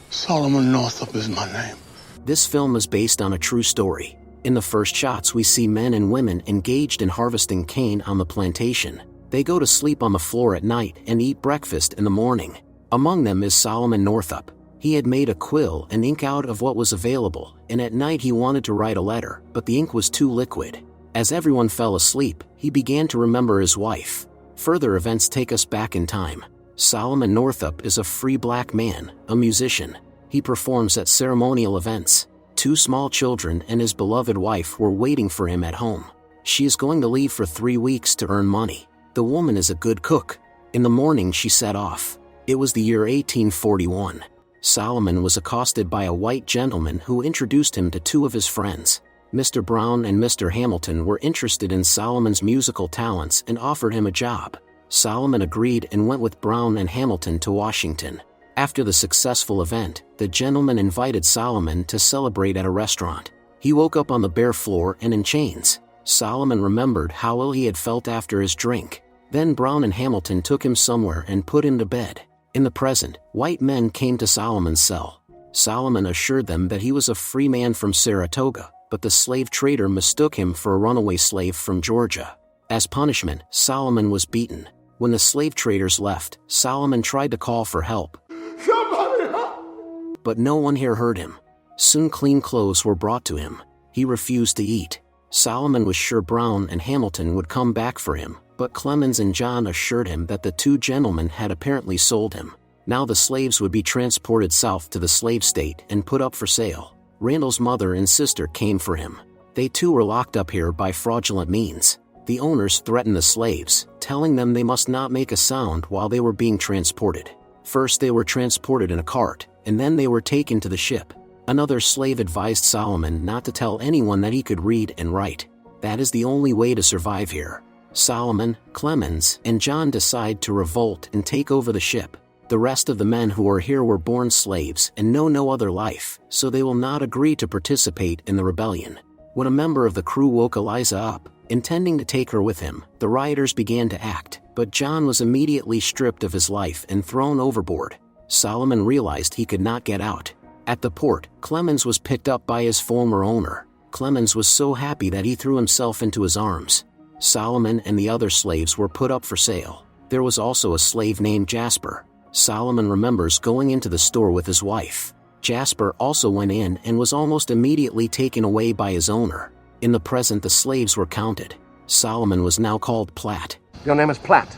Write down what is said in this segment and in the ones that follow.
Solomon Northup is my name. This film is based on a true story. In the first shots we see men and women engaged in harvesting cane on the plantation. They go to sleep on the floor at night and eat breakfast in the morning. Among them is Solomon Northup. He had made a quill and ink out of what was available, and at night he wanted to write a letter, but the ink was too liquid. As everyone fell asleep, he began to remember his wife. Further events take us back in time. Solomon Northup is a free black man, a musician. He performs at ceremonial events. 2 small children and his beloved wife were waiting for him at home. She is going to leave for 3 weeks to earn money. The woman is a good cook. In the morning she set off. It was the year 1841. Solomon was accosted by a white gentleman who introduced him to 2 of his friends. Mr. Brown and Mr. Hamilton were interested in Solomon's musical talents and offered him a job. Solomon agreed and went with Brown and Hamilton to Washington. After the successful event, the gentleman invited Solomon to celebrate at a restaurant. He woke up on the bare floor and in chains. Solomon remembered how ill he had felt after his drink. Then Brown and Hamilton took him somewhere and put him to bed. In the present, white men came to Solomon's cell. Solomon assured them that he was a free man from Saratoga, but the slave trader mistook him for a runaway slave from Georgia. As punishment, Solomon was beaten. When the slave traders left, Solomon tried to call for help. But no one here heard him. Soon clean clothes were brought to him. He refused to eat. Solomon was sure Brown and Hamilton would come back for him, but Clemens and John assured him that the 2 gentlemen had apparently sold him. Now the slaves would be transported south to the slave state and put up for sale. Randall's mother and sister came for him. They too were locked up here by fraudulent means. The owners threatened the slaves, telling them they must not make a sound while they were being transported. First they were transported in a cart, and then they were taken to the ship. Another slave advised Solomon not to tell anyone that he could read and write. That is the only way to survive here. Solomon, Clemens, and John decide to revolt and take over the ship. The rest of the men who are here were born slaves and know no other life, so they will not agree to participate in the rebellion. When a member of the crew woke Eliza up, intending to take her with him, the rioters began to act, but John was immediately stripped of his life and thrown overboard. Solomon realized he could not get out. At the port, Clemens was picked up by his former owner. Clemens was so happy that he threw himself into his arms. Solomon and the other slaves were put up for sale. There was also a slave named Jasper. Solomon remembers going into the store with his wife. Jasper also went in and was almost immediately taken away by his owner. In the present the slaves were counted. Solomon was now called Platt. Your name is Platt.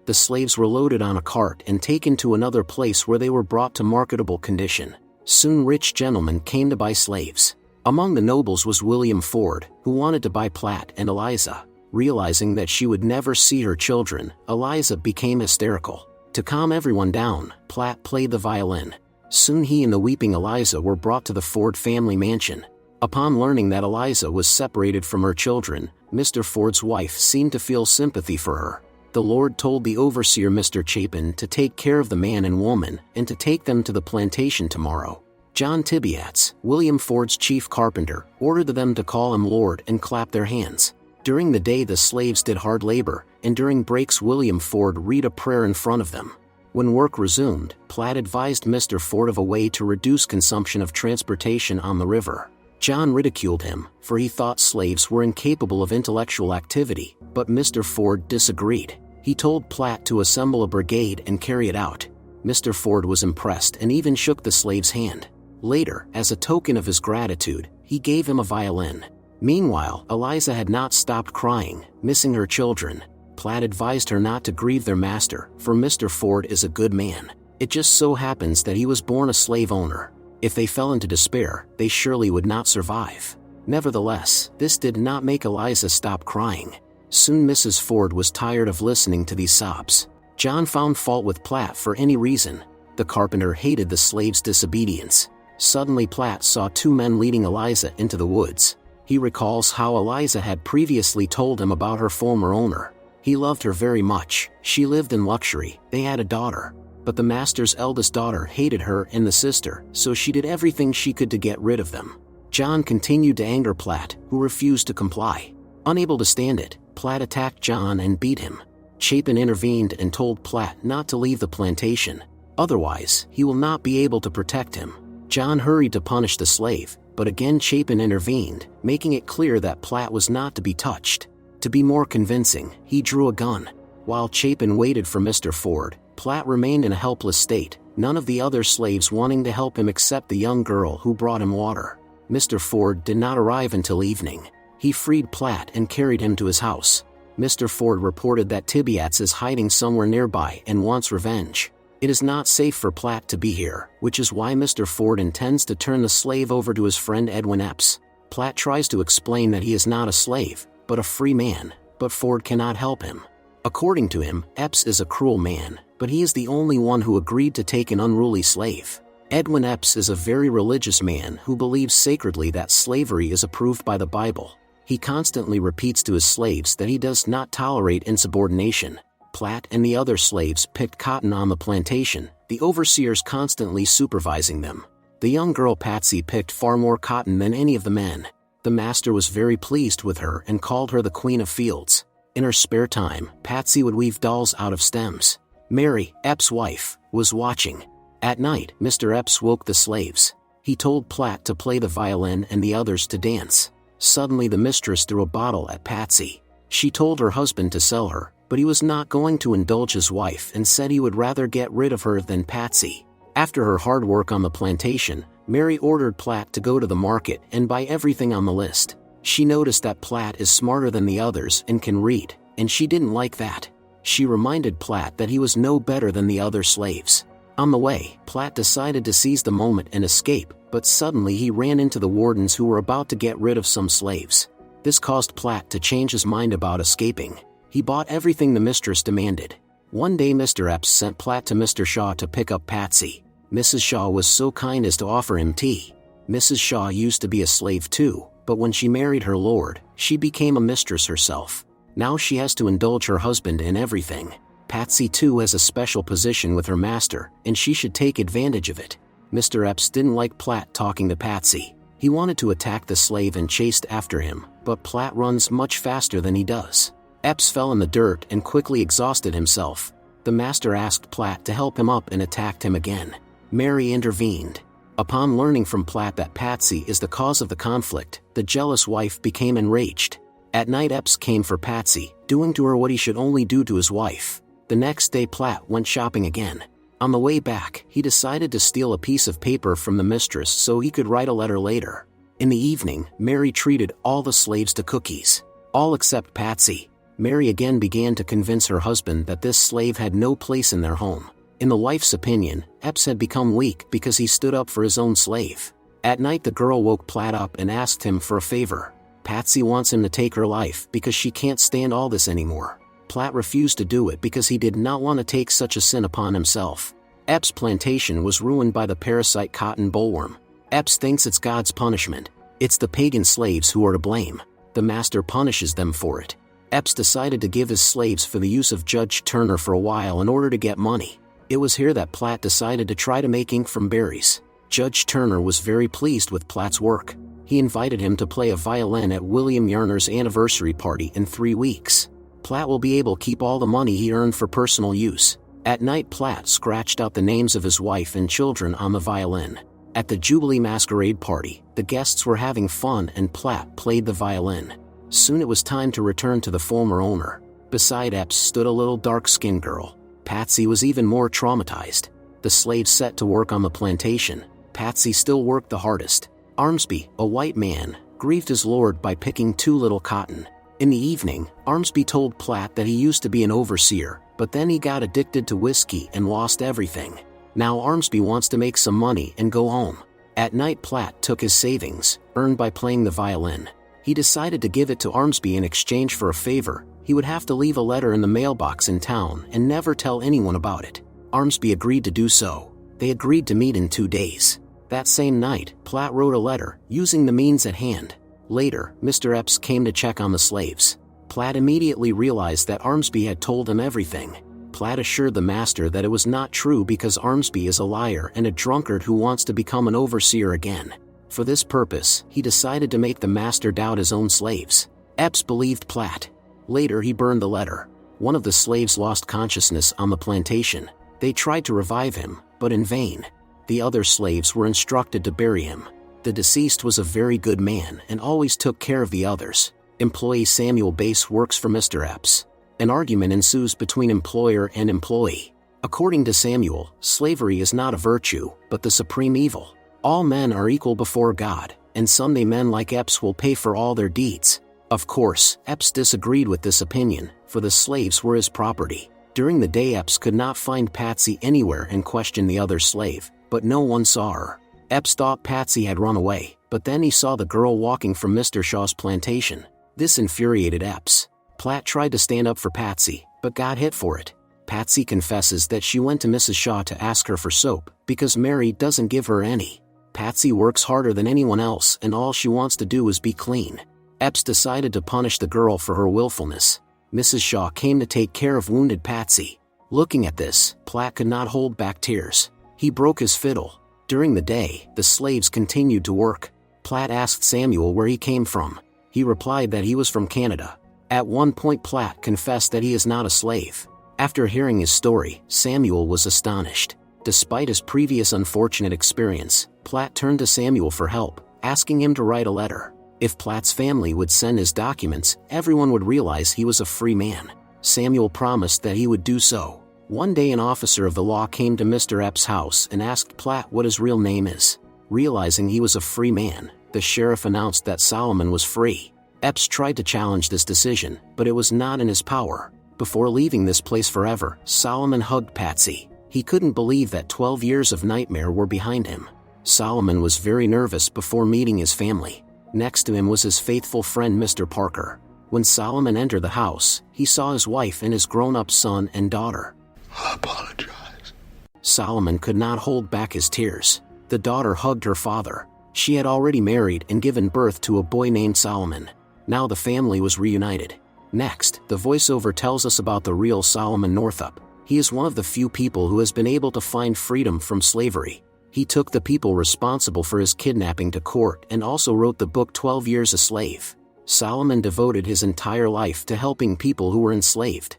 The slaves were loaded on a cart and taken to another place where they were brought to marketable condition. Soon rich gentlemen came to buy slaves. Among the nobles was William Ford, who wanted to buy Platt and Eliza. Realizing that she would never see her children, Eliza became hysterical. To calm everyone down, Platt played the violin. Soon he and the weeping Eliza were brought to the Ford family mansion. Upon learning that Eliza was separated from her children, Mr. Ford's wife seemed to feel sympathy for her. The Lord told the overseer Mr. Chapin to take care of the man and woman and to take them to the plantation tomorrow. John Tibiats, William Ford's chief carpenter, ordered them to call him Lord and clap their hands. During the day the slaves did hard labor, and during breaks William Ford read a prayer in front of them. When work resumed, Platt advised Mr. Ford of a way to reduce consumption of transportation on the river. John ridiculed him, for he thought slaves were incapable of intellectual activity, but Mr. Ford disagreed. He told Platt to assemble a brigade and carry it out. Mr. Ford was impressed and even shook the slave's hand. Later, as a token of his gratitude, he gave him a violin. Meanwhile, Eliza had not stopped crying, missing her children. Platt advised her not to grieve their master, for Mr. Ford is a good man. It just so happens that he was born a slave owner. If they fell into despair, they surely would not survive. Nevertheless, this did not make Eliza stop crying. Soon Mrs. Ford was tired of listening to these sobs. John found fault with Platt for any reason. The carpenter hated the slave's disobedience. Suddenly Platt saw 2 men leading Eliza into the woods. He recalls how Eliza had previously told him about her former owner. He loved her very much. She lived in luxury. They had a daughter. But the master's eldest daughter hated her and the sister, so she did everything she could to get rid of them. John continued to anger Platt, who refused to comply. Unable to stand it, Platt attacked John and beat him. Chapin intervened and told Platt not to leave the plantation. Otherwise, he will not be able to protect him. John hurried to punish the slave, but again Chapin intervened, making it clear that Platt was not to be touched. To be more convincing, he drew a gun. While Chapin waited for Mr. Ford, Platt remained in a helpless state, none of the other slaves wanting to help him except the young girl who brought him water. Mr. Ford did not arrive until evening. He freed Platt and carried him to his house. Mr. Ford reported that Tibiats is hiding somewhere nearby and wants revenge. It is not safe for Platt to be here, which is why Mr. Ford intends to turn the slave over to his friend Edwin Epps. Platt tries to explain that he is not a slave, but a free man, but Ford cannot help him. According to him, Epps is a cruel man, but he is the only one who agreed to take an unruly slave. Edwin Epps is a very religious man who believes sacredly that slavery is approved by the Bible. He constantly repeats to his slaves that he does not tolerate insubordination. Platt and the other slaves picked cotton on the plantation, the overseers constantly supervising them. The young girl Patsy picked far more cotton than any of the men. The master was very pleased with her and called her the Queen of Fields. In her spare time, Patsy would weave dolls out of stems. Mary, Epps' wife, was watching. At night, Mr. Epps woke the slaves. He told Platt to play the violin and the others to dance. Suddenly the mistress threw a bottle at Patsy. She told her husband to sell her, but he was not going to indulge his wife and said he would rather get rid of her than Patsy. After her hard work on the plantation, Mary ordered Platt to go to the market and buy everything on the list. She noticed that Platt is smarter than the others and can read, and she didn't like that. She reminded Platt that he was no better than the other slaves. On the way, Platt decided to seize the moment and escape, but suddenly he ran into the wardens who were about to get rid of some slaves. This caused Platt to change his mind about escaping. He bought everything the mistress demanded. One day Mr. Epps sent Platt to Mr. Shaw to pick up Patsy. Mrs. Shaw was so kind as to offer him tea. Mrs. Shaw used to be a slave too, but when she married her lord, she became a mistress herself. Now she has to indulge her husband in everything. Patsy too has a special position with her master, and she should take advantage of it. Mr. Epps didn't like Platt talking to Patsy. He wanted to attack the slave and chased after him, but Platt runs much faster than he does. Epps fell in the dirt and quickly exhausted himself. The master asked Platt to help him up and attacked him again. Mary intervened. Upon learning from Platt that Patsy is the cause of the conflict, the jealous wife became enraged. At night Epps came for Patsy, doing to her what he should only do to his wife. The next day Platt went shopping again. On the way back, he decided to steal a piece of paper from the mistress so he could write a letter later. In the evening, Mary treated all the slaves to cookies. All except Patsy. Mary again began to convince her husband that this slave had no place in their home. In the wife's opinion, Epps had become weak because he stood up for his own slave. At night the girl woke Platt up and asked him for a favor. Patsy wants him to take her life because she can't stand all this anymore. Platt refused to do it because he did not want to take such a sin upon himself. Epps' plantation was ruined by the parasite cotton bollworm. Epps thinks it's God's punishment. It's the pagan slaves who are to blame. The master punishes them for it. Epps decided to give his slaves for the use of Judge Turner for a while in order to get money. It was here that Platt decided to try to make ink from berries. Judge Turner was very pleased with Platt's work. He invited him to play a violin at William Yarner's anniversary party in 3 weeks. Platt will be able to keep all the money he earned for personal use. At night Platt scratched out the names of his wife and children on the violin. At the Jubilee Masquerade party, the guests were having fun and Platt played the violin. Soon it was time to return to the former owner. Beside Epps stood a little dark-skinned girl. Patsy was even more traumatized. The slaves set to work on the plantation. Patsy still worked the hardest. Armsby, a white man, grieved his lord by picking too little cotton. In the evening, Armsby told Platt that he used to be an overseer, but then he got addicted to whiskey and lost everything. Now Armsby wants to make some money and go home. At night Platt took his savings, earned by playing the violin. He decided to give it to Armsby in exchange for a favor. He would have to leave a letter in the mailbox in town and never tell anyone about it. Armsby agreed to do so. They agreed to meet in 2 days. That same night, Platt wrote a letter, using the means at hand. Later, Mr. Epps came to check on the slaves. Platt immediately realized that Armsby had told him everything. Platt assured the master that it was not true because Armsby is a liar and a drunkard who wants to become an overseer again. For this purpose, he decided to make the master doubt his own slaves. Epps believed Platt. Later he burned the letter. One of the slaves lost consciousness on the plantation. They tried to revive him, but in vain. The other slaves were instructed to bury him. The deceased was a very good man and always took care of the others. Employee Samuel Bass works for Mr. Epps. An argument ensues between employer and employee. According to Samuel, slavery is not a virtue, but the supreme evil. All men are equal before God, and someday men like Epps will pay for all their deeds. Of course, Epps disagreed with this opinion, for the slaves were his property. During the day Epps could not find Patsy anywhere and questioned the other slave, but no one saw her. Epps thought Patsy had run away, but then he saw the girl walking from Mr. Shaw's plantation. This infuriated Epps. Platt tried to stand up for Patsy, but got hit for it. Patsy confesses that she went to Mrs. Shaw to ask her for soap, because Mary doesn't give her any. Patsy works harder than anyone else and all she wants to do is be clean. Epps decided to punish the girl for her willfulness. Mrs. Shaw came to take care of wounded Patsy. Looking at this, Platt could not hold back tears. He broke his fiddle. During the day, the slaves continued to work. Platt asked Samuel where he came from. He replied that he was from Canada. At one point Platt confessed that he is not a slave. After hearing his story, Samuel was astonished. Despite his previous unfortunate experience, Platt turned to Samuel for help, asking him to write a letter. If Platt's family would send his documents, everyone would realize he was a free man. Samuel promised that he would do so. One day an officer of the law came to Mr. Epps' house and asked Platt what his real name is. Realizing he was a free man, the sheriff announced that Solomon was free. Epps tried to challenge this decision, but it was not in his power. Before leaving this place forever, Solomon hugged Patsy. He couldn't believe that 12 years of nightmare were behind him. Solomon was very nervous before meeting his family. Next to him was his faithful friend Mr. Parker. When Solomon entered the house, he saw his wife and his grown-up son and daughter. I apologize. Solomon could not hold back his tears. The daughter hugged her father. She had already married and given birth to a boy named Solomon. Now the family was reunited. Next, the voiceover tells us about the real Solomon Northup. He is one of the few people who has been able to find freedom from slavery. He took the people responsible for his kidnapping to court and also wrote the book 12 Years a Slave. Solomon devoted his entire life to helping people who were enslaved.